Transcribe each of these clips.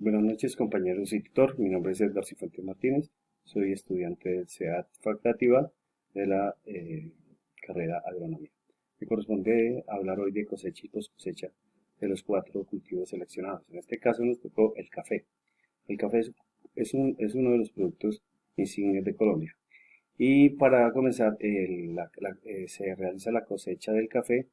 Buenas noches, compañeros y tutor. Mi nombre es Edgar Cifuentes Martínez. Soy estudiante del CEAT Facultativa de la carrera Agronomía. Me corresponde hablar hoy de cosecha y post cosecha de los 4 cultivos seleccionados. En este caso nos tocó el café. El café es uno de los productos insignias de Colombia. Y para comenzar, se realiza la cosecha del café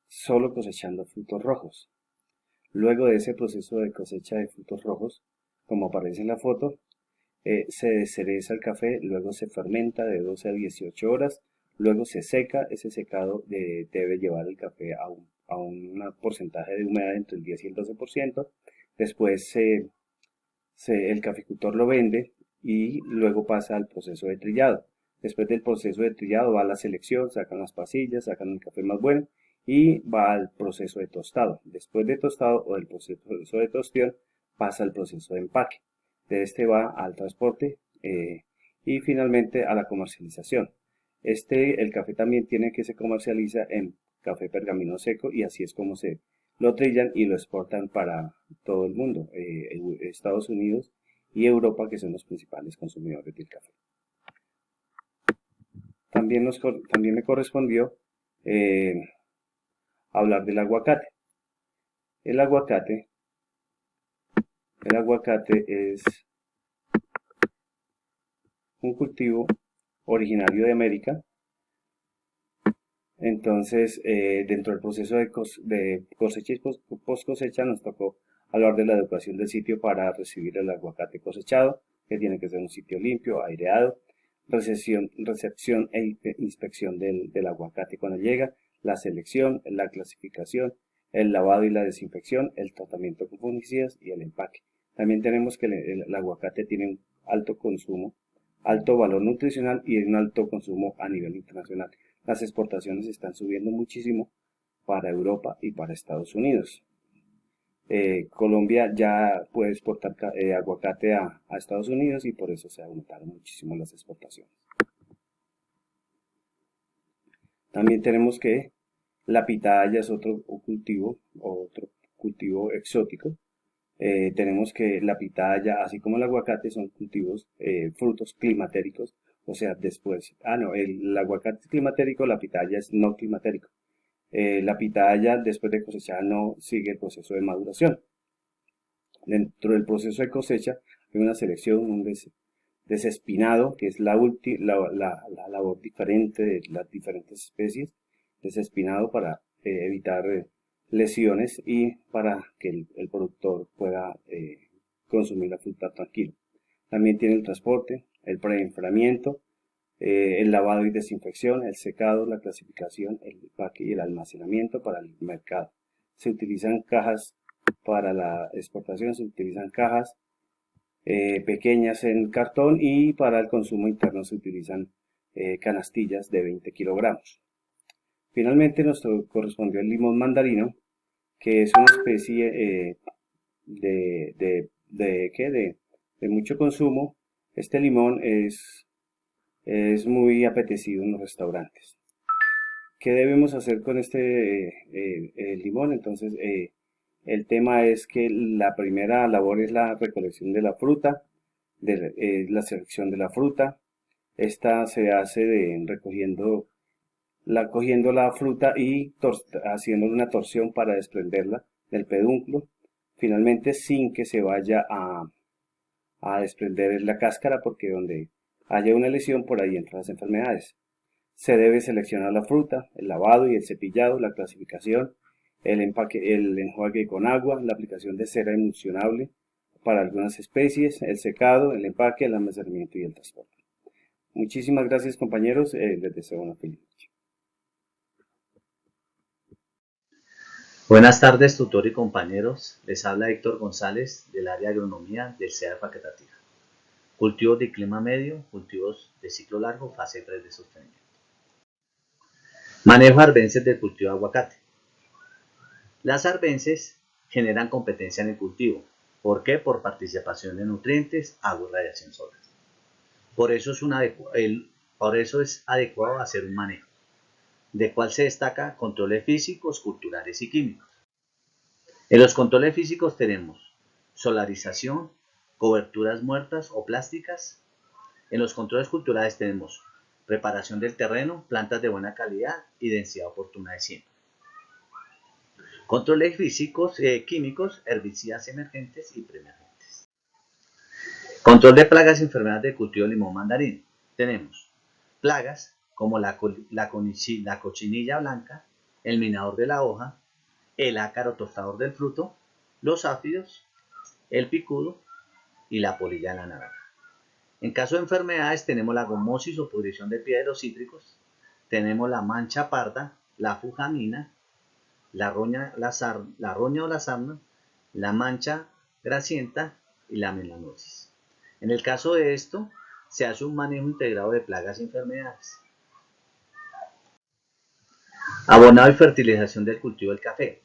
solo cosechando frutos rojos. Luego de ese proceso de cosecha de frutos rojos, como aparece en la foto, se descereza el café, luego se fermenta de 12 a 18 horas, luego se seca, ese secado debe llevar el café a un porcentaje de humedad entre el 10 y el 12%, después el caficultor lo vende y luego pasa al proceso de trillado. Después del proceso de trillado va a la selección, sacan las pasillas, sacan el café más bueno y va al proceso de tostado. Después de tostado o del proceso de tostión pasa al proceso de empaque. De este va al transporte y finalmente a la comercialización. El café también se comercializa en café pergamino seco y así es como se lo trillan y lo exportan para todo el mundo, Estados Unidos y Europa, que son los principales consumidores del café. También me correspondió eh, hablar del aguacate. El aguacate, el aguacate es un cultivo originario de América. Entonces, dentro del proceso de cosecha y post cosecha nos tocó hablar de la educación del sitio para recibir el aguacate cosechado, que tiene que ser un sitio limpio, aireado, recepción e inspección del aguacate cuando llega, la selección, la clasificación, el lavado y la desinfección, el tratamiento con fungicidas y el empaque. También tenemos que el aguacate tiene un alto consumo, alto valor nutricional y un alto consumo a nivel internacional. Las exportaciones están subiendo muchísimo para Europa y para Estados Unidos. Colombia ya puede exportar aguacate a Estados Unidos y por eso se aumentaron muchísimo las exportaciones. También tenemos que la pitaya es otro cultivo exótico. Tenemos que la pitaya, así como el aguacate, son cultivos, frutos climatéricos. O sea, el aguacate es climatérico, la pitaya es no climatérico. La pitaya, después de cosechar, no sigue el proceso de maduración. Dentro del proceso de cosecha hay una selección, un desespinado, que es la labor diferente de las diferentes especies, desespinado para evitar lesiones y para que el productor pueda consumir la fruta tranquilo. También tiene el transporte, el preenfriamiento, el lavado y desinfección, el secado, la clasificación, el empaque y el almacenamiento para el mercado. Se utilizan cajas para la exportación, se utilizan cajas pequeñas en cartón y para el consumo interno se utilizan canastillas de 20 kilogramos. Finalmente nos correspondió el limón mandarino, que es una especie de mucho consumo. Este limón es muy apetecido en los restaurantes. ¿Qué debemos hacer con este limón? Entonces, el tema es que la primera labor es la recolección de la fruta, la selección de la fruta. Esta se hace cogiendo la fruta y haciendo una torsión para desprenderla del pedúnculo. Finalmente, sin que se vaya a desprender la cáscara, porque donde haya una lesión, por ahí entran las enfermedades. Se debe seleccionar la fruta, el lavado y el cepillado, la clasificación, el enjuague con agua, la aplicación de cera emulsionable para algunas especies, el secado, el empaque, el almacenamiento y el transporte. Muchísimas gracias, compañeros, les deseo una feliz noche. Buenas tardes, tutor y compañeros. Les habla Héctor González del área de agronomía del CEA Facultativa. Cultivos de clima medio, cultivos de ciclo largo, fase 3 de sostenimiento. Manejo de arbences del cultivo de aguacate. Las arbences generan competencia en el cultivo. ¿Por qué? Por participación de nutrientes, agua y radiación solar. Por eso es adecuado hacer un manejo, de cual se destaca controles físicos, culturales y químicos. En los controles físicos tenemos solarización, coberturas muertas o plásticas. En los controles culturales tenemos preparación del terreno, plantas de buena calidad y densidad oportuna de siembra. Controles físicos, químicos, herbicidas emergentes y preemergentes. Control de plagas y enfermedades de cultivo de limón mandarín. Tenemos plagas como la cochinilla blanca, el minador de la hoja, el ácaro tostador del fruto, los áfidos, el picudo y la polilla de la naranja. En caso de enfermedades tenemos la gomosis o pudrición de pie de los cítricos, tenemos la mancha parda, la fujamina, la roña o la sarna, la mancha grasienta y la melanosis. En el caso de esto, se hace un manejo integrado de plagas y enfermedades. Abonado y fertilización del cultivo del café.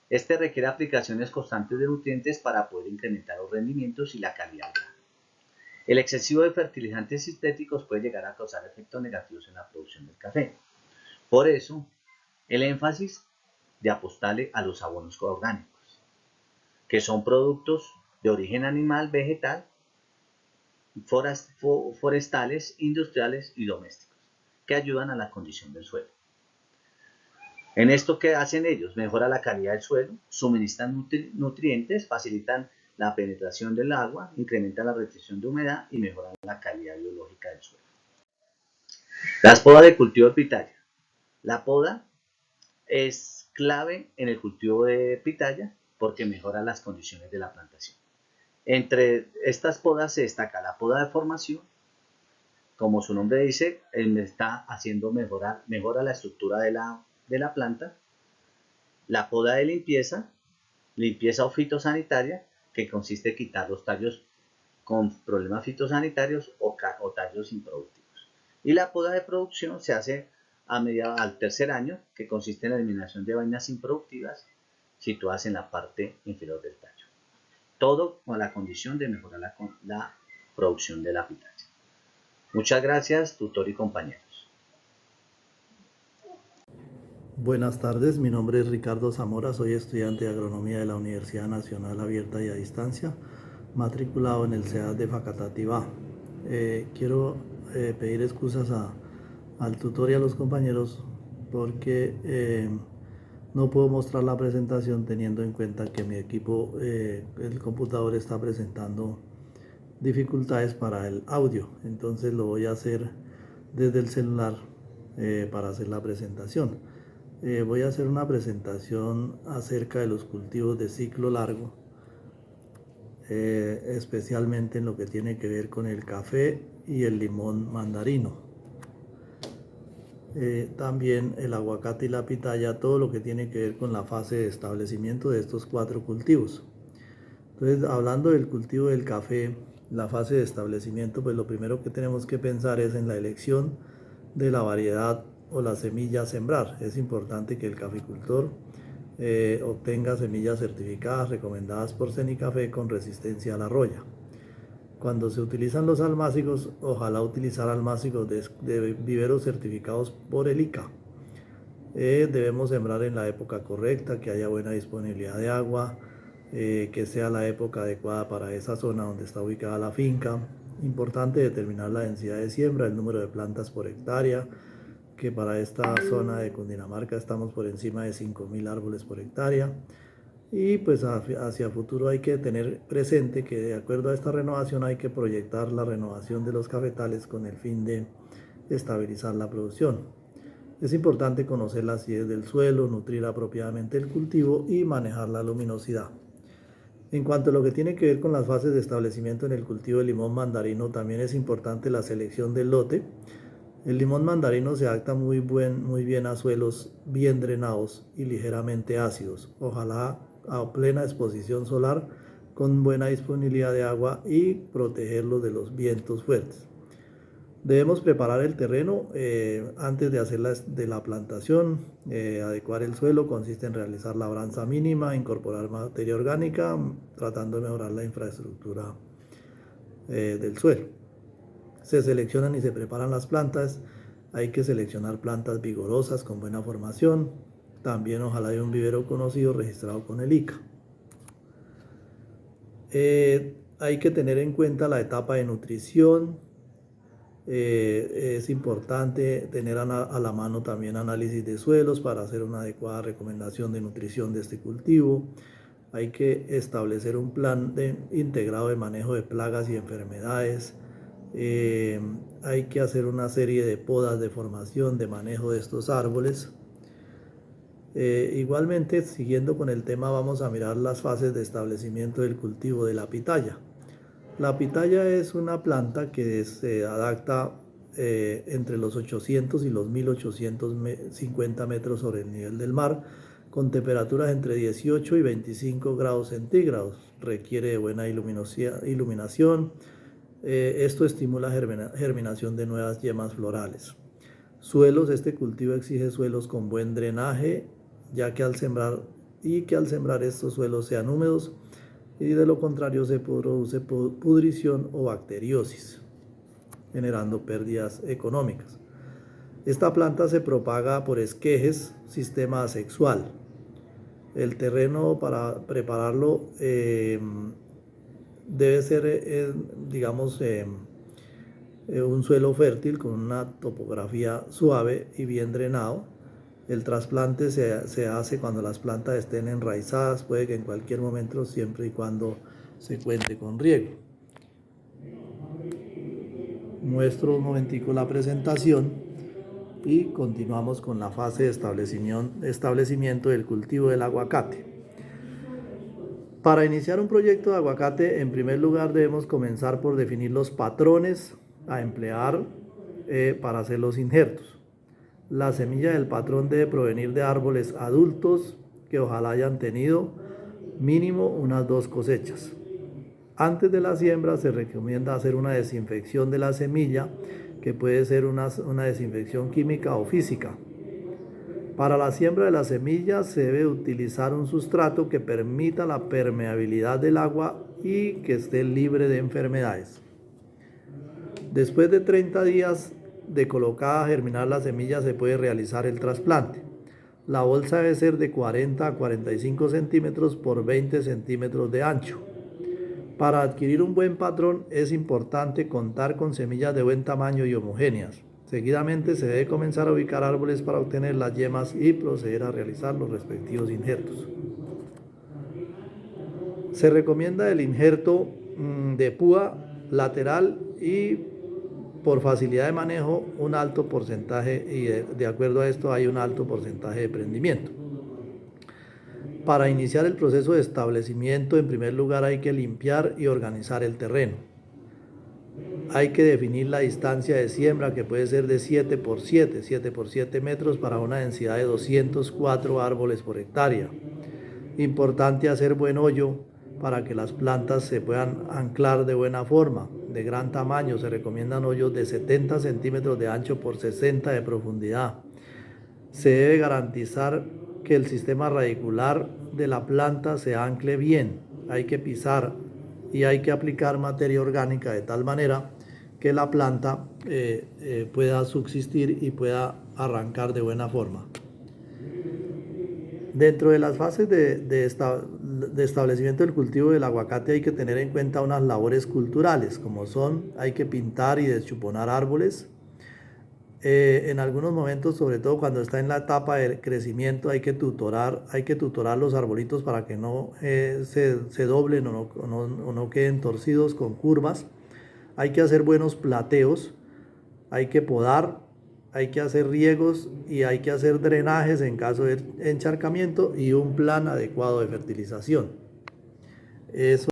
Este requiere aplicaciones constantes de nutrientes para poder incrementar los rendimientos y la calidad del grano. El excesivo de fertilizantes sintéticos puede llegar a causar efectos negativos en la producción del café. Por eso, el énfasis de apostarle a los abonos orgánicos, que son productos de origen animal, vegetal, forestales, industriales y domésticos, que ayudan a la condición del suelo. En esto, ¿qué hacen ellos? Mejora la calidad del suelo, suministran nutrientes, facilitan la penetración del agua, incrementan la retención de humedad y mejoran la calidad biológica del suelo. Las podas de cultivo de pitaya. La poda es clave en el cultivo de pitaya porque mejora las condiciones de la plantación. Entre estas podas se destaca la poda de formación. Como su nombre dice, está haciendo mejora la estructura de la planta. La poda de limpieza o fitosanitaria, que consiste en quitar los tallos con problemas fitosanitarios o tallos improductivos. Y la poda de producción se hace al tercer año, que consiste en la eliminación de vainas improductivas situadas en la parte inferior del tallo. Todo con la condición de mejorar la producción de la pitaya. Muchas gracias, tutor y compañeros. Buenas tardes, mi nombre es Ricardo Zamora, soy estudiante de Agronomía de la Universidad Nacional Abierta y a Distancia, matriculado en el CEAD de Facatativá. Quiero pedir excusas al tutor y a los compañeros porque no puedo mostrar la presentación teniendo en cuenta que mi equipo, el computador, está presentando dificultades para el audio, entonces lo voy a hacer desde el celular para hacer la presentación. Voy a hacer una presentación acerca de los cultivos de ciclo largo, especialmente en lo que tiene que ver con el café y el limón mandarino. También el aguacate y la pitaya, todo lo que tiene que ver con la fase de establecimiento de estos 4 cultivos. Entonces, hablando del cultivo del café, la fase de establecimiento, pues lo primero que tenemos que pensar es en la elección de la variedad o la semilla a sembrar. Es importante que el caficultor obtenga semillas certificadas recomendadas por Cenicafé con resistencia a la roya. Cuando se utilizan los almácigos, ojalá utilizar almácigos de viveros certificados por el ICA. Debemos sembrar en la época correcta, que haya buena disponibilidad de agua, que sea la época adecuada para esa zona donde está ubicada la finca. Importante determinar la densidad de siembra, el número de plantas por hectárea, que para esta zona de Cundinamarca estamos por encima de 5.000 árboles por hectárea. Y pues hacia futuro hay que tener presente que de acuerdo a esta renovación hay que proyectar la renovación de los cafetales con el fin de estabilizar la producción. Es importante conocer la acidez del suelo, nutrir apropiadamente el cultivo y manejar la luminosidad. En cuanto a lo que tiene que ver con las fases de establecimiento en el cultivo de limón mandarino, también es importante la selección del lote. El limón mandarino se adapta muy bien a suelos bien drenados y ligeramente ácidos, ojalá a plena exposición solar con buena disponibilidad de agua y protegerlo de los vientos fuertes. Debemos preparar el terreno antes de hacer la plantación. Adecuar el suelo consiste en realizar labranza mínima, incorporar materia orgánica, tratando de mejorar la infraestructura del suelo. Se seleccionan y se preparan las plantas. Hay que seleccionar plantas vigorosas con buena formación. También ojalá de un vivero conocido registrado con el ICA. Hay que tener en cuenta la etapa de nutrición. Es importante tener a la mano también análisis de suelos para hacer una adecuada recomendación de nutrición de este cultivo. Hay que establecer un plan integrado de manejo de plagas y enfermedades. Hay que hacer una serie de podas de formación, de manejo de estos árboles. Igualmente, siguiendo con el tema, vamos a mirar las fases de establecimiento del cultivo de la pitaya. La pitaya es una planta que se adapta entre los 800 y los 1850 metros sobre el nivel del mar, con temperaturas entre 18 y 25 grados centígrados. Requiere de buena iluminación. Esto estimula germinación de nuevas yemas florales. Suelos: este cultivo exige suelos con buen drenaje, ya que al sembrar estos suelos sean húmedos, y de lo contrario se produce pudrición o bacteriosis, generando pérdidas económicas. Esta planta se propaga por esquejes, sistema asexual. El terreno para prepararlo debe ser, un suelo fértil con una topografía suave y bien drenado. El trasplante se hace cuando las plantas estén enraizadas, puede que en cualquier momento, siempre y cuando se cuente con riego. Muestro un momentico la presentación y continuamos con la fase de establecimiento del cultivo del aguacate. Para iniciar un proyecto de aguacate, en primer lugar debemos comenzar por definir los patrones a emplear para hacer los injertos. La semilla del patrón debe provenir de árboles adultos que ojalá hayan tenido mínimo unas 2 cosechas. Antes de la siembra se recomienda hacer una desinfección de la semilla, que puede ser una desinfección química o física. Para la siembra de las semillas se debe utilizar un sustrato que permita la permeabilidad del agua y que esté libre de enfermedades. Después de 30 días de colocada a germinar la semilla se puede realizar el trasplante. La bolsa debe ser de 40 a 45 centímetros por 20 centímetros de ancho. Para adquirir un buen patrón es importante contar con semillas de buen tamaño y homogéneas. Seguidamente se debe comenzar a ubicar árboles para obtener las yemas y proceder a realizar los respectivos injertos. Se recomienda el injerto de púa lateral y, por facilidad de manejo, un alto porcentaje, y de acuerdo a esto hay un alto porcentaje de prendimiento. Para iniciar el proceso de establecimiento, en primer lugar hay que limpiar y organizar el terreno. Hay que definir la distancia de siembra, que puede ser de 7 por 7 metros, para una densidad de 204 árboles por hectárea. Importante hacer buen hoyo para que las plantas se puedan anclar de buena forma. De gran tamaño, se recomiendan hoyos de 70 centímetros de ancho por 60 de profundidad. Se debe garantizar que el sistema radicular de la planta se ancle bien. Hay que pisar y hay que aplicar materia orgánica de tal manera que la planta pueda subsistir y pueda arrancar de buena forma. Dentro de las fases de establecimiento del cultivo del aguacate hay que tener en cuenta unas labores culturales, como son: hay que pintar y deschuponar árboles. En algunos momentos, sobre todo cuando está en la etapa de crecimiento, hay que tutorar los arbolitos para que no se doblen o no queden torcidos con curvas. Hay que hacer buenos plateos, hay que podar, hay que hacer riegos y hay que hacer drenajes en caso de encharcamiento, y un plan adecuado de fertilización. Eso